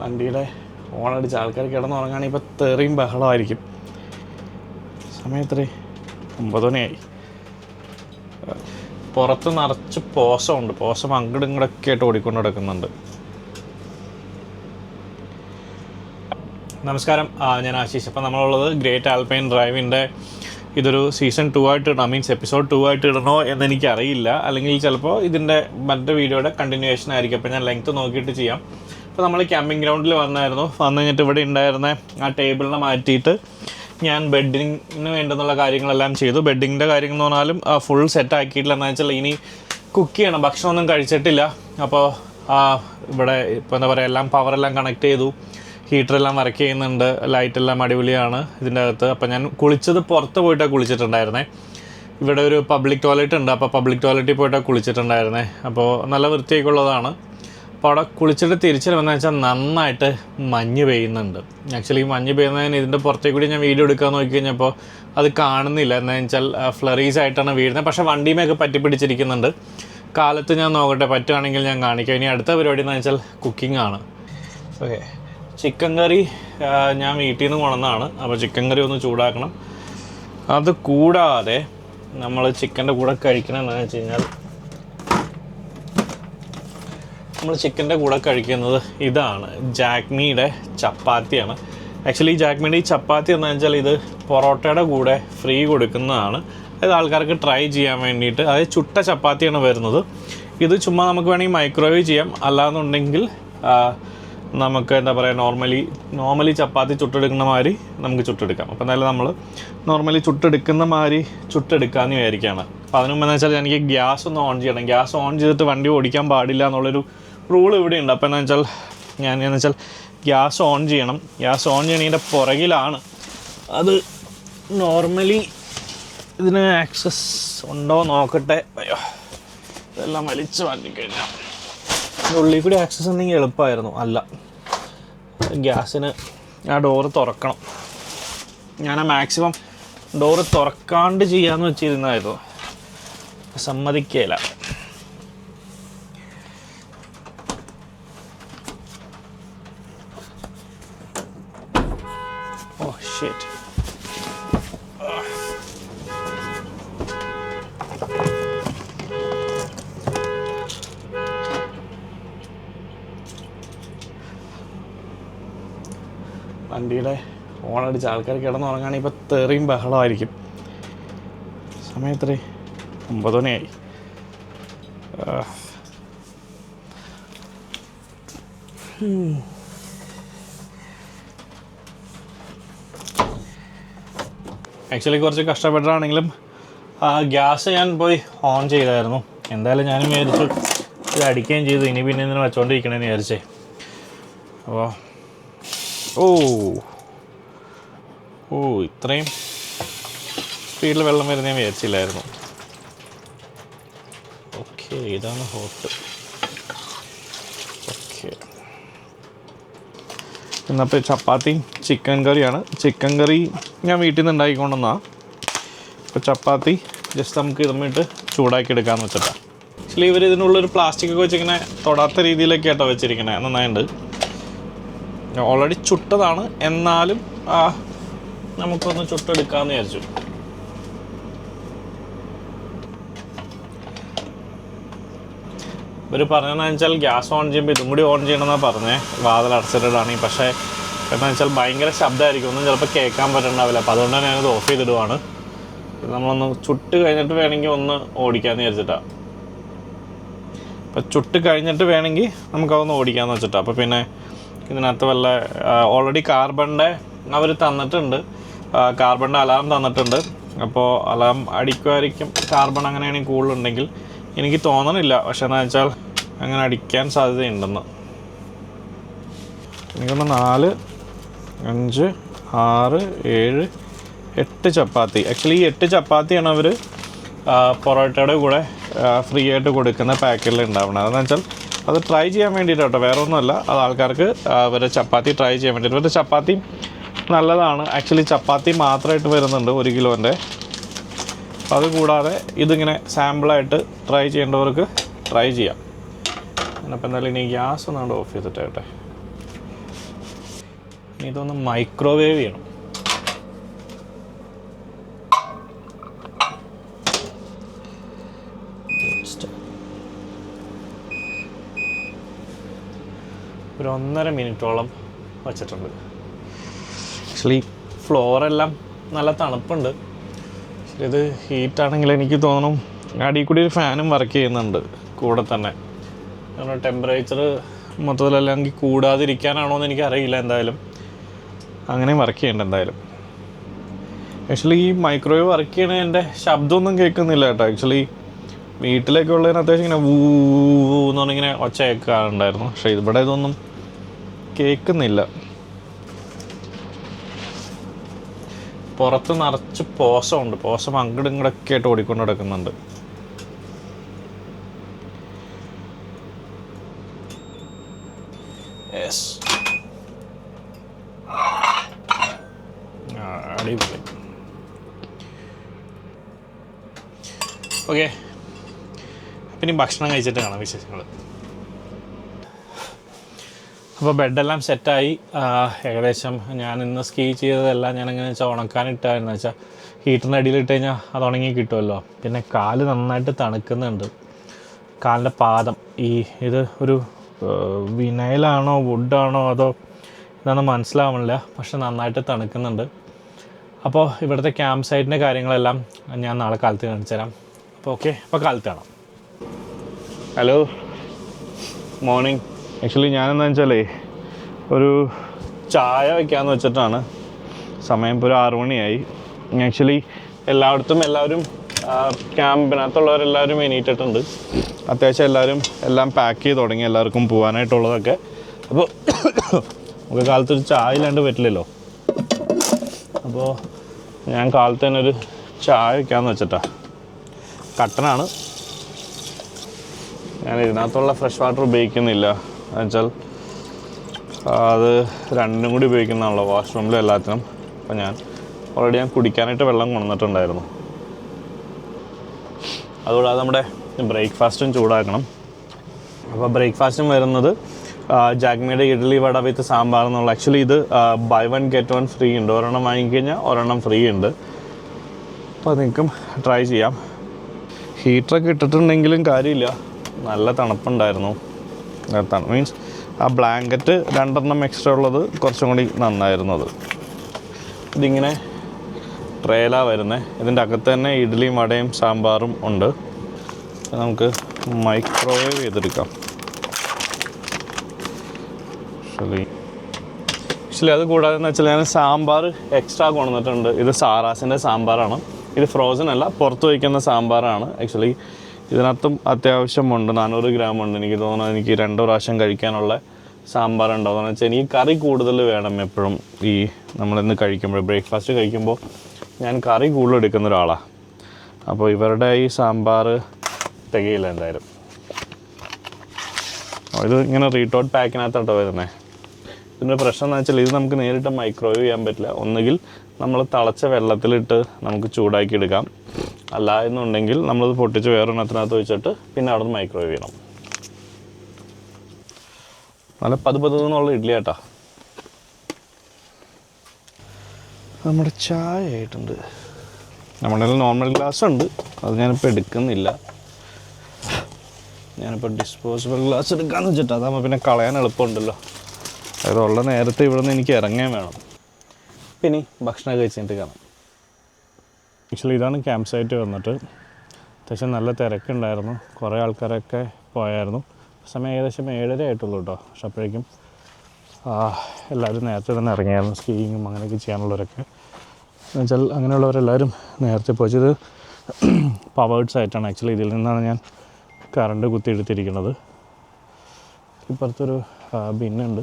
വണ്ടിയുടെ ഓണടിച്ച് ആൾക്കാർ കിടന്നുറങ്ങുകയാണെങ്കിൽ ഇപ്പോൾ തെറിയും ബഹളമായിരിക്കും. സമയം എത്രയും 9 മണിയായി. പുറത്ത് നിറച്ച് പോസമുണ്ട്. പോസം അങ്ങോട്ടും ഇങ്ങോട്ടൊക്കെ ആയിട്ട് ഓടിക്കൊണ്ട് കിടക്കുന്നുണ്ട്. നമസ്കാരം, ഞാൻ ആശീഷ്. അപ്പോൾ നമ്മളുള്ളത് ഗ്രേറ്റ് ആൽപൈൻ ഡ്രൈവിൻ്റെ ഇതൊരു സീസൺ 2 ആയിട്ട് ഇടണം, മീൻസ് എപ്പിസോഡ് 2 ആയിട്ട് ഇടണോ എന്നെനിക്കറിയില്ല. അല്ലെങ്കിൽ ചിലപ്പോൾ ഇതിൻ്റെ മറ്റേ വീഡിയോയുടെ കണ്ടിന്യൂവേഷൻ ആയിരിക്കും. അപ്പോൾ ഞാൻ ലെങ്ത്ത് നോക്കിയിട്ട് ചെയ്യാം. അപ്പോൾ നമ്മൾ ക്യാമ്പിംഗ് ഗ്രൗണ്ടിൽ വന്നു കഴിഞ്ഞിട്ട് ഇവിടെ ഉണ്ടായിരുന്ന ആ ടേബിളിനെ മാറ്റിയിട്ട് ഞാൻ ബെഡിങ്ങിന് വേണ്ടുന്നുള്ള കാര്യങ്ങളെല്ലാം ചെയ്തു. ബെഡിങ്ങിൻ്റെ കാര്യങ്ങൾ എന്ന് പറഞ്ഞാലും ഫുൾ സെറ്റ് ആക്കിയിട്ടില്ല. എന്താ വെച്ചാൽ ഇനി കുക്ക് ചെയ്യണം, ഭക്ഷണമൊന്നും കഴിച്ചിട്ടില്ല. അപ്പോൾ ഇവിടെ ഇപ്പോൾ എന്താ പറയുക, എല്ലാം പവറെല്ലാം കണക്ട് ചെയ്തു, ഹീറ്ററെല്ലാം വർക്ക് ചെയ്യുന്നുണ്ട്, ലൈറ്റെല്ലാം അടിപൊളിയാണ് ഇതിൻ്റെ അകത്ത്. അപ്പോൾ ഞാൻ കുളിച്ചത് പുറത്ത് പോയിട്ടാണ് കുളിച്ചിട്ടുണ്ടായിരുന്നേ. ഇവിടെ ഒരു പബ്ലിക് ടോയ്ലറ്റ് ഉണ്ട്, അപ്പോൾ പബ്ലിക് ടോയ്ലറ്റിൽ പോയിട്ടാണ് കുളിച്ചിട്ടുണ്ടായിരുന്നേ. അപ്പോൾ നല്ല വൃത്തിയൊക്കെയുള്ളതാണ്. അപ്പോൾ അവിടെ കുളിച്ചിട്ട് തിരിച്ചു വരുമെന്ന് വെച്ചാൽ നന്നായിട്ട് മഞ്ഞ് പെയ്യുന്നുണ്ട്. ആക്ച്വലി മഞ്ഞ് പെയ്യുന്നതിന് ഇതിൻ്റെ പുറത്തേക്ക് കൂടി ഞാൻ വീഡിയോ എടുക്കാൻ നോക്കി കഴിഞ്ഞപ്പോൾ അത് കാണുന്നില്ല. എന്താണെന്ന് വെച്ചാൽ ഫ്ലറീസ് ആയിട്ടാണ് വീഴുന്നത്. പക്ഷേ വണ്ടിയുമൊക്കെ പറ്റിപ്പിടിച്ചിരിക്കുന്നുണ്ട്. കാലത്ത് ഞാൻ നോക്കട്ടെ, പറ്റുകയാണെങ്കിൽ ഞാൻ കാണിക്കാം. ഇനി അടുത്ത പരിപാടി എന്ന് വെച്ചാൽ കുക്കിംഗ് ആണ്. ഓക്കെ, ചിക്കൻ കറി ഞാൻ വീട്ടിൽ നിന്ന് കൊണ്ടുവന്നതാണ്. അപ്പോൾ ചിക്കൻ കറി ഒന്ന് ചൂടാക്കണം. അത് കൂടാതെ നമ്മൾ ചിക്കൻ്റെ കൂടെ കഴിക്കണമെന്ന് വെച്ച് കഴിഞ്ഞാൽ കഴിക്കുന്നത് ഇതാണ്, ജാക്മിയുടെ ചപ്പാത്തിയാണ്. ആക്ച്വലി ജാക്മിയുടെ ഈ ചപ്പാത്തി എന്ന് വെച്ചാൽ ഇത് പൊറോട്ടയുടെ കൂടെ ഫ്രീ കൊടുക്കുന്നതാണ്. അതായത് ആൾക്കാർക്ക് ട്രൈ ചെയ്യാൻ വേണ്ടിയിട്ട്. അതായത് ചുട്ട ചപ്പാത്തിയാണ് വരുന്നത്. ഇത് ചുമ്മാ നമുക്ക് വേണമെങ്കിൽ മൈക്രോവേവ് ചെയ്യാം, അല്ലാന്നുണ്ടെങ്കിൽ നമുക്ക് എന്താ പറയുക, നോർമലി ചപ്പാത്തി ചുട്ടെടുക്കുന്ന മാതിരി നമുക്ക് ചുട്ടെടുക്കാം. അപ്പോൾ എന്തായാലും നമ്മൾ നോർമലി ചുട്ടെടുക്കുന്ന മാതിരി ചുട്ടെടുക്കാമെന്ന് വിചാരിക്കുകയാണ്. അപ്പോൾ അതിന് മുമ്പ് എന്ന് വെച്ചാൽ എനിക്ക് ഗ്യാസ് ഒന്ന് ഓൺ ചെയ്യണം. ഗ്യാസ് ഓൺ ചെയ്തിട്ട് വണ്ടി ഓടിക്കാൻ പാടില്ല എന്നുള്ളൊരു റൂൾ ഇവിടെ ഉണ്ട്. അപ്പോൾ എന്താണെന്ന് വെച്ചാൽ ഗ്യാസ് ഓൺ ചെയ്യണം. ഗ്യാസ് ഓൺ ചെയ്യണതിൻ്റെ പുറകിലാണ്. അത് നോർമലി ഇതിന് ആക്സസ് ഉണ്ടോ നോക്കട്ടെ. അയ്യോ, ഇതെല്ലാം വലിച്ച് മാറ്റിക്കഴിഞ്ഞാൽ ഉള്ളിൽ കൂടി ആക്സസ് ഉണ്ടെങ്കിൽ എളുപ്പമായിരുന്നു. അല്ല, ഗ്യാസിന് ആ ഡോറ് തുറക്കണം. ഞാൻ മാക്സിമം ഡോറ് തുറക്കാണ്ട് ചെയ്യാമെന്ന് വെച്ചിരുന്നായിരുന്നു, സമ്മതിക്കുകയില്ല. Oh shit. വണ്ടിയുടെ ഓണടിച്ച് ആൾക്കാർ കിടന്നുറങ്ങുകയാണെങ്കിൽ ഇപ്പോൾ തെറിയും ബഹളമായിരിക്കും. സമയം എത്രയും 9 മണിയായി. ആക്ച്വലി കുറച്ച് കഷ്ടപ്പെട്ടാണെങ്കിലും ഗ്യാസ് ഞാൻ പോയി ഓൺ ചെയ്തായിരുന്നു. എന്തായാലും ഞാനും വിചാരിച്ചു ഇത് അടിക്കുകയും ചെയ്തു, ഇനി പിന്നെ ഇതിന് വെച്ചോണ്ടിരിക്കണമെന്ന് വിചാരിച്ചേ. അപ്പോൾ ഇത്രയും സ്പീഡിൽ വെള്ളം വരുന്ന ഞാൻ വിചാരിച്ചില്ലായിരുന്നു. ഓക്കെ, ഇതാണ് ഹോട്ട്. ഓക്കെ, ഇന്നപ്പോൾ ചപ്പാത്തിയും ചിക്കൻ കറിയാണ്. ചിക്കൻ കറി ഞാൻ വീട്ടിൽ നിന്ന് ഉണ്ടാക്കിക്കൊണ്ടുവന്നതാണ്. അപ്പോൾ ചപ്പാത്തി ജസ്റ്റ് നമുക്ക് ഇതുമ്മിട്ട് ചൂടാക്കി എടുക്കാമെന്ന് വെച്ചിട്ടാണ്. ആക്ച്വലി ഇവർ ഇതിനുള്ളൊരു പ്ലാസ്റ്റിക് ഒക്കെ വെച്ചിങ്ങനെ തൊടാത്ത രീതിയിലൊക്കെ ആയിട്ടോ വെച്ചിരിക്കണേ. നന്നായിട്ടുണ്ട്. ഓൾറെഡി ചുട്ടതാണ്, എന്നാലും നമുക്കൊന്ന് ചുട്ടെടുക്കാമെന്ന് വിചാരിച്ചു. ഇവർ പറഞ്ഞതെന്ന് വെച്ചാൽ ഗ്യാസ് ഓൺ ചെയ്യുമ്പോൾ ഇതും കൂടി ഓൺ ചെയ്യണമെന്നാണ് പറഞ്ഞത്. വാതിൽ അടച്ചിട്ടിടാണെങ്കിൽ. പക്ഷേ എന്താണെന്ന് വെച്ചാൽ ഭയങ്കര ശബ്ദമായിരിക്കും, ഒന്നും ചിലപ്പോൾ കേൾക്കാൻ പറ്റുന്നുണ്ടാവില്ല. അപ്പോൾ അതുകൊണ്ട് തന്നെ ഞാനത് ഓഫ് ചെയ്തിടുവാണ്. നമ്മളൊന്ന് ചുട്ട് കഴിഞ്ഞിട്ട് വേണമെങ്കിൽ ഒന്ന് ഓടിക്കാമെന്ന് വിചാരിച്ചിട്ടാണ്. അപ്പോൾ ചുട്ട് കഴിഞ്ഞിട്ട് വേണമെങ്കിൽ നമുക്കതൊന്ന് ഓടിക്കാമെന്ന് വെച്ചിട്ടാണ്. അപ്പോൾ പിന്നെ ഇതിനകത്ത് വല്ല ഓൾറെഡി കാർബണിൻ്റെ അവർ തന്നിട്ടുണ്ട്, കാർബണിൻ്റെ അലാറം തന്നിട്ടുണ്ട്. അപ്പോൾ അലാറം അടിക്കുമായിരിക്കും കാർബൺ അങ്ങനെയാണെങ്കിൽ കൂടുതലുണ്ടെങ്കിൽ. എനിക്ക് തോന്നണില്ല, പക്ഷെ എന്താ വെച്ചാൽ അങ്ങനെ അടിക്കാൻ സാധ്യതയുണ്ടെന്ന്. എനിക്കൊന്ന് 4, 5, 6, 7, 8 ചപ്പാത്തി. ആക്ച്വലി ഈ 8 ചപ്പാത്തിയാണ് അവർ പൊറോട്ടയുടെ കൂടെ ഫ്രീ ആയിട്ട് കൊടുക്കുന്ന പാക്കറ്റിൽ ഉണ്ടാവുന്നത്. അതെന്ന് വെച്ചാൽ അത് ട്രൈ ചെയ്യാൻ വേണ്ടിയിട്ടോ, വേറെ ഒന്നുമല്ല. അത് ആൾക്കാർക്ക് അവരുടെ ചപ്പാത്തി ട്രൈ ചെയ്യാൻ വേണ്ടിയിട്ട്. ഇവരുടെ ചപ്പാത്തി നല്ലതാണ്. ആക്ച്വലി ചപ്പാത്തി മാത്രമായിട്ട് വരുന്നുണ്ട് 1 കിലോൻ്റെ. അപ്പോൾ അതുകൂടാതെ ഇതിങ്ങനെ സാമ്പിളായിട്ട് ട്രൈ ചെയ്യേണ്ടവർക്ക് ട്രൈ ചെയ്യാം. അപ്പോൾ എന്തായാലും ഇനി ഗ്യാസ് ഒന്നാണ്ട് ഓഫ് ചെയ്തിട്ടാട്ടെ. ഇതൊന്ന് മൈക്രോവേവ് ചെയ്യണം. ഒരു 1.5 മിനിറ്റോളം വച്ചിട്ടുണ്ട്. ആക്ച്വലി ഫ്ലോറെല്ലാം നല്ല തണുപ്പുണ്ട്. ഇത് ഹീറ്റാണെങ്കിൽ എനിക്ക് തോന്നുന്നു അടിയിൽ കൂടി ഒരു ഫാനും വർക്ക് ചെയ്യുന്നുണ്ട് കൂടെ തന്നെ. കാരണം ടെമ്പറേച്ചർ മൊത്തത്തിലല്ലെങ്കിൽ കൂടാതിരിക്കാനാണോ എന്ന് എനിക്കറിയില്ല. എന്തായാലും അങ്ങനെ വർക്ക് ചെയ്യേണ്ട. എന്തായാലും ആക്ച്വലി ഈ മൈക്രോവേവ് വർക്ക് ചെയ്യണ എൻ്റെ ശബ്ദമൊന്നും കേൾക്കുന്നില്ല കേട്ടോ. ആക്ച്വലി വീട്ടിലേക്ക് ഉള്ളതിന് അത്യാവശ്യം ഇങ്ങനെ എന്ന് പറഞ്ഞിങ്ങനെ ഒച്ച കേൾക്കാറുണ്ടായിരുന്നു. പക്ഷേ ഇവിടെ ഇതൊന്നും കേൾക്കുന്നില്ല. പുറത്ത് നിറച്ച് പോസമുണ്ട്. പോസം അങ്ങോട്ടും ഇങ്ങോട്ടൊക്കെ ആയിട്ട് ഓടിക്കൊണ്ട് കിടക്കുന്നുണ്ട്. അടിപൊളി. ഓക്കെ, പിന്നെ ഭക്ഷണം കഴിച്ചിട്ട് കാണാം വിശേഷങ്ങൾ. അപ്പോൾ ബെഡെല്ലാം സെറ്റായി. ഏകദേശം ഞാൻ ഇന്ന് സ്കീ ചെയ്തതെല്ലാം ഞാൻ എങ്ങനെ വെച്ചാൽ ഉണക്കാനിട്ടായിരുന്നു വെച്ചാൽ ഹീറ്ററിൻ്റെ അടിയിലിട്ട് കഴിഞ്ഞാൽ അത് ഉണങ്ങി കിട്ടുമല്ലോ. പിന്നെ കാല് നന്നായിട്ട് തണുക്കുന്നുണ്ട്. കാലിൻ്റെ പാദം ഇത് ഒരു വിനൈലാണോ വുഡാണോ അതോ ഇതൊന്നും മനസ്സിലാവണില്ല. പക്ഷെ നന്നായിട്ട് തണുക്കുന്നുണ്ട്. അപ്പോൾ ഇവിടുത്തെ ക്യാമ്പ് സൈറ്റിൻ്റെ കാര്യങ്ങളെല്ലാം ഞാൻ നാളെ കാലത്ത് കാണിച്ചു തരാം. അപ്പോൾ ഓക്കെ, അപ്പോൾ കാലത്ത് കാണാം. Hello, morning. ആക്ച്വലി ഞാനെന്താണെന്ന് വെച്ചാലേ ഒരു ചായ വയ്ക്കാമെന്ന് വെച്ചിട്ടാണ്. സമയം ഇപ്പോൾ ഒരു 6 മണിയായി. ആക്ച്വലി എല്ലാവരും ക്യാമ്പിനകത്തുള്ളവരെല്ലാവരും എണീറ്റിട്ടുണ്ട്. അത്യാവശ്യം എല്ലാം പാക്ക് ചെയ്ത് തുടങ്ങി, എല്ലാവർക്കും പോകാനായിട്ടുള്ളതൊക്കെ. അപ്പോൾ നമുക്ക് കാലത്തൊരു ചായ ഇല്ലാണ്ട് പറ്റില്ലല്ലോ. അപ്പോൾ ഞാൻ കാലത്ത് തന്നെ ഒരു ചായ വയ്ക്കാമെന്ന് വെച്ചിട്ടാണ്. കട്ടനാണ്. ഞാൻ ഇതിനകത്തുള്ള ഫ്രഷ് വാട്ടർ ഉപയോഗിക്കുന്നില്ല. എന്നുവെച്ചാൽ അത് രണ്ടും കൂടി ഉപയോഗിക്കുന്നതാണല്ലോ വാഷ്റൂമിലും എല്ലാത്തിനും. അപ്പോൾ ഞാൻ കുടിക്കാനായിട്ട് വെള്ളം കൊണ്ടുവന്നിട്ടുണ്ടായിരുന്നു. അതുകൂടാതെ നമ്മുടെ ബ്രേക്ക്ഫാസ്റ്റും ചൂടാക്കണം. അപ്പോൾ ബ്രേക്ക്ഫാസ്റ്റും വരുന്നത് ജാഗ്മയുടെ ഇഡ്ഡലി വട വിത്ത് സാമ്പാർ എന്നുള്ള. ആക്ച്വലി ഇത് ബൈ 1 get 1 ഫ്രീ ഉണ്ട്. ഒരെണ്ണം വാങ്ങിക്കഴിഞ്ഞാൽ ഒരെണ്ണം ഫ്രീ ഉണ്ട്. അപ്പോൾ നിങ്ങൾക്കും ട്രൈ ചെയ്യാം. ഹീറ്ററൊക്കെ ഇട്ടിട്ടുണ്ടെങ്കിലും കാര്യമില്ല, നല്ല തണുപ്പുണ്ടായിരുന്നു. മീൻസ് ആ ബ്ലാങ്കറ്റ് 2 എക്സ്ട്രാ ഉള്ളത് കുറച്ചും കൂടി നന്നായിരുന്നത്. ഇതിങ്ങനെ ട്രേലാണ് വരുന്നത്. ഇതിൻ്റെ അകത്ത് തന്നെ ഇഡ്ഡലിയും വടയും സാമ്പാറും ഉണ്ട്. നമുക്ക് മൈക്രോവേവ് ചെയ്തെടുക്കാം. ആക്ച്വലി അത് കൂടാതെ എന്ന് വെച്ചാൽ ഞാൻ സാമ്പാർ എക്സ്ട്രാ കൊണ്ടുവന്നിട്ടുണ്ട്. ഇത് സാറാസിൻ്റെ സാമ്പാറാണ്. ഇത് ഫ്രോസൺ അല്ല, പുറത്ത് വയ്ക്കുന്ന സാമ്പാറാണ്. ആക്ച്വലി ഇതിനകത്തും അത്യാവശ്യമുണ്ട്. 400 ഗ്രാം ഉണ്ട്. എനിക്ക് തോന്നുന്നത് എനിക്ക് 2 പ്രാവശ്യം കഴിക്കാനുള്ള സാമ്പാർ ഉണ്ടാവും. എന്ന് വെച്ചാൽ എനിക്ക് കറി കൂടുതൽ വേണം എപ്പോഴും. നമ്മളിന്ന് കഴിക്കുമ്പോൾ ബ്രേക്ക്ഫാസ്റ്റ് കഴിക്കുമ്പോൾ ഞാൻ കറി കൂടുതൽ എടുക്കുന്ന ഒരാളാണ്. അപ്പോൾ ഇവരുടെ ഈ സാമ്പാർ തികയില്ല എന്തായാലും. ഇത് ഇങ്ങനെ റീടോട്ട് പാക്കിനകത്തോട്ടോ വരുന്നത്. ഇതിൻ്റെ പ്രശ്നം എന്ന് വെച്ചാൽ ഇത് നമുക്ക് നേരിട്ട് മൈക്രോവേവ് ചെയ്യാൻ പറ്റില്ല. ഒന്നുകിൽ നമ്മൾ തിളച്ച വെള്ളത്തിലിട്ട് നമുക്ക് ചൂടാക്കി എടുക്കാം. അല്ല എന്നുണ്ടെങ്കിൽ നമ്മളത് പൊട്ടിച്ച് വേറൊരെണ്ണത്തിനകത്ത് വെച്ചിട്ട് പിന്നെ അവിടെ നിന്ന് മൈക്രോവേവ് ചെയ്യണം. നല്ല പതുപതെന്നുള്ള ഇഡ്ഡലി കേട്ടോ. നമ്മുടെ ചായ ആയിട്ടുണ്ട്. നമ്മുടെ നോർമൽ ഗ്ലാസ് ഉണ്ട്, അത് ഞാനിപ്പോൾ എടുക്കുന്നില്ല. ഞാനിപ്പോൾ ഡിസ്പോസിബിൾ ഗ്ലാസ് എടുക്കാമെന്ന് വെച്ചിട്ട് അതാകുമ്പോൾ പിന്നെ കളയാൻ എളുപ്പമുണ്ടല്ലോ. അതുള്ള നേരത്തെ ഇവിടെ നിന്ന് എനിക്ക് ഇറങ്ങാൻ വേണം. പിന്നെ ഭക്ഷണം കഴിച്ചിട്ട് കാണാം. ആക്ച്വലി ഇതാണ് ക്യാമ്പ് സൈറ്റ് വന്നിട്ട്. അത്യാവശ്യം നല്ല തിരക്കുണ്ടായിരുന്നു. കുറേ ആൾക്കാരൊക്കെ പോയായിരുന്നു. സമയം ഏകദേശം 7:30 ആയിട്ടുള്ളൂ കേട്ടോ. പക്ഷെ അപ്പോഴേക്കും എല്ലാവരും നേരത്തെ തന്നെ ഇറങ്ങിയായിരുന്നു. സ്കീയിങ്ങും അങ്ങനെയൊക്കെ ചെയ്യാനുള്ളവരൊക്കെ എന്നുവെച്ചാൽ അങ്ങനെയുള്ളവരെല്ലാവരും നേരത്തെ പോയത്. പവേർഡ് സൈറ്റാണ്. ആക്ച്വലി ഇതിൽ നിന്നാണ് ഞാൻ കറണ്ട് കുത്തിയെടുത്തിരിക്കുന്നത്. ഇപ്പുറത്തൊരു ബിന്നുണ്ട്.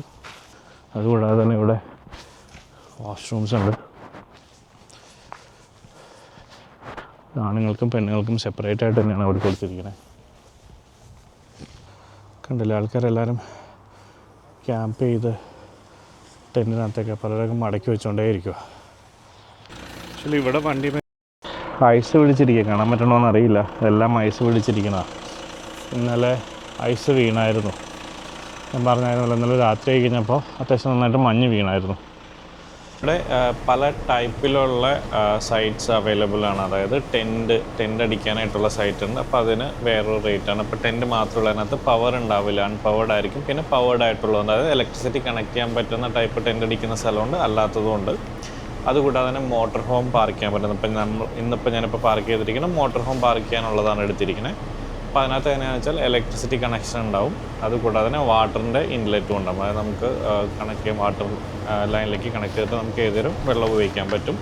അതുകൂടാതെ തന്നെ ഇവിടെ വാഷ്റൂംസ് ഉണ്ട്. ആണുങ്ങൾക്കും പെണ്ണുങ്ങൾക്കും സെപ്പറേറ്റ് ആയിട്ട് തന്നെയാണ് അവിടെ കൊടുത്തിരിക്കുന്നത്. കണ്ടില്ലേ, ആൾക്കാരെല്ലാവരും ക്യാമ്പ് ചെയ്ത് ടെൻറ്റിനകത്തൊക്കെ പലരൊക്കെ മടക്കി വെച്ചുകൊണ്ടേ ഇരിക്കുക. ആക്ച്വലി ഇവിടെ വണ്ടി ഐസ് പിടിച്ചിരിക്കുക. കാണാൻ പറ്റണമെന്ന് അറിയില്ല. എല്ലാം ഐസ് പിടിച്ചിരിക്കുന്നതാണ്. ഇന്നലെ ഐസ് വീണായിരുന്നു. ഞാൻ പറഞ്ഞായിരുന്നല്ലോ, ഇന്നലെ രാത്രി കഴിഞ്ഞപ്പോൾ അത്യാവശ്യം നന്നായിട്ട് മഞ്ഞ് വീണായിരുന്നു. ഇവിടെ പല ടൈപ്പിലുള്ള സൈറ്റ്സ് അവൈലബിൾ ആണ്. അതായത് ടെൻറ്റ് അടിക്കാനായിട്ടുള്ള സൈറ്റ് ഉണ്ട്. അപ്പോൾ അതിന് വേറൊരു റേറ്റാണ്. ഇപ്പോൾ ടെൻറ്റ് മാത്രമുള്ളതിനകത്ത് പവർ ഉണ്ടാവില്ല, അൺപവേർഡ് ആയിരിക്കും. പിന്നെ പവേർഡ് ആയിട്ടുള്ളത്, അതായത് ഇലക്ട്രിസിറ്റി കണക്ട് ചെയ്യാൻ പറ്റുന്ന ടൈപ്പ് ടെൻറ്റ് അടിക്കുന്ന സ്ഥലമുണ്ട്, അല്ലാത്തതുകൊണ്ട്. അതുകൂടാതെ തന്നെ മോട്ടോർ ഹോം പാർക്ക് ചെയ്യാൻ പറ്റുന്നത്. ഇന്നിപ്പോൾ ഞാനിപ്പോൾ പാർക്ക് ചെയ്തിരിക്കുന്നത് മോട്ടോർ ഹോം പാർക്ക് ചെയ്യാനുള്ളതാണ് എടുത്തിരിക്കുന്നത്. അപ്പോൾ അതിനകത്ത് എങ്ങനെയാണെന്ന് വെച്ചാൽ ഇലക്ട്രിസിറ്റി കണക്ഷൻ ഉണ്ടാവും. അതുകൂടാതെ തന്നെ വാട്ടറിൻ്റെ ഇൻലെറ്റും ഉണ്ടാവും. അതായത് നമുക്ക് കണക്ട് ചെയ്യാൻ വാട്ടർ ലൈനിലേക്ക് കണക്ട് ചെയ്തിട്ട് നമുക്ക് ഏതൊരു വെള്ളം ഉപയോഗിക്കാൻ പറ്റും.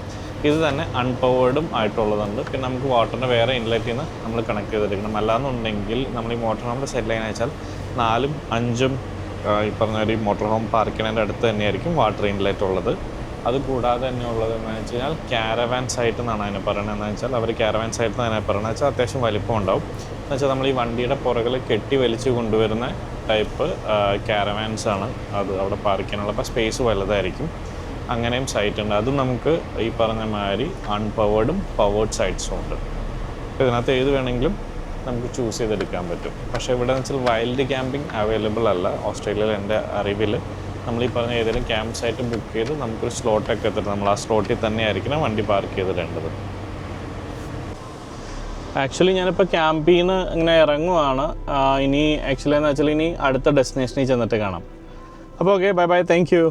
ഇത് തന്നെ അൺപവേർഡും ആയിട്ടുള്ളതുണ്ട്. പിന്നെ നമുക്ക് വാട്ടറിൻ്റെ വേറെ ഇൻലെറ്റിൽ നിന്ന് നമ്മൾ കണക്ട് ചെയ്തെടുക്കണം. അല്ലാന്നുണ്ടെങ്കിൽ നമ്മൾ ഈ മോട്ടോർ ഹോമിൻ്റെ സെറ്റ് ലൈൻ വെച്ചാൽ 4ഉം 5ഉം ഈ പറഞ്ഞ ഒരു മോട്ടോർ ഹോം പാർക്ക് ചെയ്യുന്നതിൻ്റെ അടുത്ത് തന്നെയായിരിക്കും വാട്ടർ ഇൻലെറ്റ് ഉള്ളത്. അതുകൂടാതെ തന്നെ ഉള്ളത് എന്ന് വെച്ച് കഴിഞ്ഞാൽ ക്യാരവാൻ സൈറ്റ് എന്നാണ് അതിനെ പറയുന്നത്. എന്ന് വെച്ചാൽ അവർ ക്യാരവാൻ സൈറ്റ് എന്ന് അതിനെ പറയുന്നത് വെച്ചാൽ അത്യാവശ്യം വലിപ്പം ഉണ്ടാവും. എന്ന് വെച്ചാൽ നമ്മൾ ഈ വണ്ടിയുടെ പുറകിൽ കെട്ടി വലിച്ച് കൊണ്ടുവരുന്ന ടൈപ്പ് ക്യാരവാൻസ് ആണ് അത് അവിടെ പാർക്ക് ചെയ്യാനുള്ള. അപ്പോൾ സ്പേസ് വലുതായിരിക്കും. അങ്ങനെയും സൈറ്റ് ഉണ്ട്. അതും നമുക്ക് ഈ പറഞ്ഞ മാതിരി അൺപവേർഡും പവേർഡ് സൈറ്റ്സും ഉണ്ട്. അപ്പോൾ ഇതിനകത്ത് ഏത് വേണമെങ്കിലും നമുക്ക് ചൂസ് ചെയ്തെടുക്കാൻ പറ്റും. പക്ഷേ ഇവിടെ എന്ന് വെച്ചാൽ വൈൽഡ് ക്യാമ്പിംഗ് അവൈലബിൾ അല്ല ഓസ്ട്രേലിയയിൽ. എൻ്റെ അറിവിൽ നമ്മൾ ഈ പറഞ്ഞ ഏതെങ്കിലും ക്യാമ്പ് സൈറ്റ് ബുക്ക് ചെയ്ത് നമുക്കൊരു സ്ലോട്ടൊക്കെ എത്തിയിട്ട് നമ്മൾ ആ സ്ലോട്ടിൽ തന്നെ ആയിരിക്കണം വണ്ടി പാർക്ക് ചെയ്തിടേണ്ടത്. ആക്ച്വലി ഞാനിപ്പോൾ ക്യാമ്പിൽ നിന്ന് ഇങ്ങനെ ഇറങ്ങുവാണ്. ഇനി ആക്ച്വലി എന്ന് വെച്ചാൽ ഇനി അടുത്ത ഡെസ്റ്റിനേഷനിൽ ചെന്നിട്ട് കാണാം. അപ്പോൾ okay, bye bye, thank you.